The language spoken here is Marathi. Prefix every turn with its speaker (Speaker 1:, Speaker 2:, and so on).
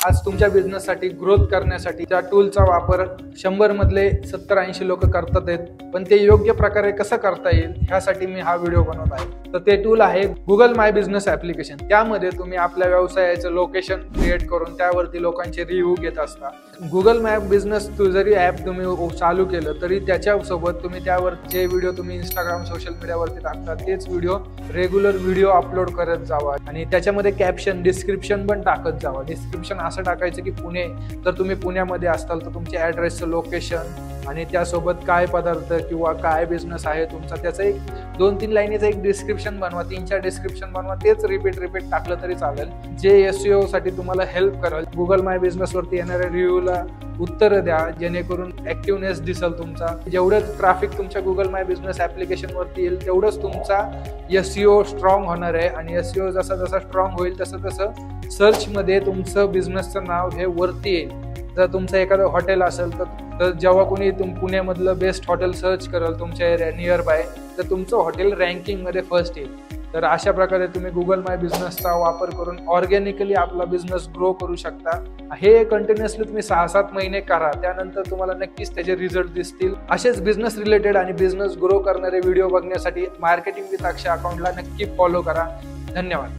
Speaker 1: आज तुमच्या बिझनेससाठी ग्रोथ करण्यासाठी त्या टूलचा वापर 100 मधले 70-80 लोक करतात आहेत, पण ते योग्य प्रकारे कसं करता येईल ह्यासाठी मी हा व्हिडिओ बनवत आहे। तर ते टूल आहे गुगल माय बिझनेस ऍप्लिकेशन। त्यामध्ये तुम्ही आपल्या व्यवसायाचं लोकेशन क्रिएट करून त्यावरती लोकांचे रिव्ह्यू घेत असता। गुगल मॅप बिझनेस जरी ऍप तुम्ही चालू केलं तरी त्याच्यासोबत तुम्ही त्यावरचे व्हिडिओ तुम्ही इंस्टाग्राम सोशल मीडियावरती टाकता, तेच व्हिडिओ रेग्युलर व्हिडिओ अपलोड करत जावा आणि त्याच्यामध्ये कॅप्शन डिस्क्रिप्शन पण टाकत जावा। डिस्क्रिप्शन असं टाकायचं की पुणे, तर तुम्ही पुण्यामध्ये असताल तर तुमच्या ॲड्रेसचं लोकेशन आणि त्यासोबत काय पदार्थ किंवा काय बिझनेस आहे तुमचा त्याचं एक 2-3 लाईनीचं एक डिस्क्रिप्शन बनवा, 3-4 डिस्क्रिप्शन बनवा, तेच रिपीट टाकलं तरी चालेल, जे SEO साठी तुम्हाला हेल्प करेल। गुगल माय बिझनेस वरती येणाऱ्या रिव्ह्यूला उत्तर द्या जेणेकरून ऍक्टिव्हनेस दिसेल तुमचा। जेवढं ट्रॅफिक तुमच्या गुगल माय बिझनेस ऍप्लिकेशन वरती येईल तेवढंच तुमचा SEO स्ट्रॉंग होणार आहे आणि SEO जसा जसा स्ट्रॉंग होईल तसं तसं सर्च मध्ये तुमचं बिझनेसचं नाव हे वरती येईल। जर तुमचं एखादं हॉटेल असेल तर जेव्हा कोणी पुण्यामधलं बेस्ट हॉटेल सर्च करेल तुमच्या एरिया नियर बाय, तर तुमचं हॉटेल रँकिंगमध्ये फर्स्ट येईल। तर अशा प्रकारे तुम्ही गुगल माय बिझनेसचा वापर करून ऑर्गॅनिकली आपला बिझनेस ग्रो करू शकता। हे कंटिन्युअसली तुम्ही 6-7 महिने करा, त्यानंतर तुम्हाला नक्कीच त्याचे रिझल्ट दिसतील। असेच बिझनेस रिलेटेड आणि बिझनेस ग्रो करणारे व्हिडिओ बघण्यासाठी मार्केटिंग विथ अक्षय अकाउंटला नक्की फॉलो करा। धन्यवाद।